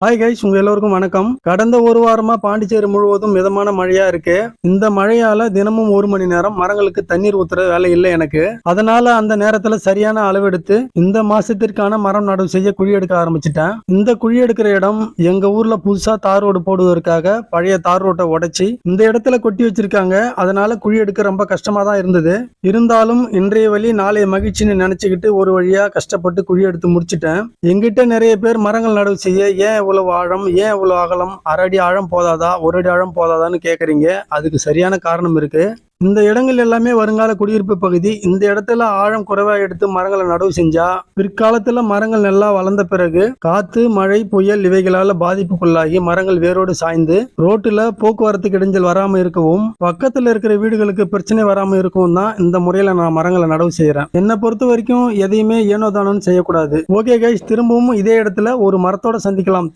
Hi guys, உங்க எல்லோருக்கும் வணக்கம். கடந்த ஒரு வாரமா பாண்டிச்சேரி முழுவதும் மிதமான மழையா இருக்கு. இந்த மழையால தினமும் 1 மணி நேரம் மரங்களுக்கு தண்ணீர் ஊத்துற வேலை இல்லை எனக்கு. அதனால அந்த நேரத்துல சரியான அளவெடுத்து இந்த மாசத்திற்கான மரம் நடவு செய்ய குழி எடுக்க ஆரம்பிச்சிட்டேன். இந்த குழி எடுக்கிற இடம் எங்க ஊர்ல புதுசா தார் ரோடு போடுவதற்காக பழைய தார் ரோட்டை உடைச்சி இந்த இடத்துல கொட்டி வச்சிருக்காங்க. அதனால குழி எடுக்க ரொம்ப கஷ்டமா தான் இருந்தது. இருந்தாலும் இன்றைய வழி நாளைய மகிழ்ச்சின்னு நினைச்சுக்கிட்டு ஒரு வழியா கஷ்டப்பட்டு குழி எடுத்து முடிச்சிட்டேன். எங்கிட்ட நிறைய பேர் மரங்கள் நடவு செய்ய ஏன் இவ்வளவு ஆழம், ஏன் இவ்வளவு அகலம், 1/2 அடி ஆழம் போதாதா, 1 அடி ஆழம் போதாதான்னு கேக்குறீங்க. அதுக்கு சரியான காரணம் இருக்கு. இந்த இடங்கள் எல்லாமே வருங்கால குடியிருப்பு பகுதி. இந்த இடத்துல ஆழம் குறைவா எடுத்து மரங்களை நடவு செஞ்சா பிற்காலத்துல மரங்கள் நல்லா வளர்ந்த பிறகு காத்து, மழை, புயல் இவைகளால பாதிப்புக்குள்ளாகி மரங்கள் வேரோடு சாய்ந்து ரோட்டுல போக்குவரத்துக்கு இடைஞ்சல் வராம இருக்கவும், பக்கத்துல இருக்கிற வீடுகளுக்கு பிரச்சனை வராம இருக்கவும் தான் இந்த முறையில நான் மரங்களை நடவு செய்யறேன். என்னை பொறுத்த வரைக்கும் எதையுமே ஏனோ தானோன்னு செய்யக்கூடாது. ஓகே கைஸ், திரும்பவும் இதே இடத்துல ஒரு மரத்தோட சந்திக்கலாம்.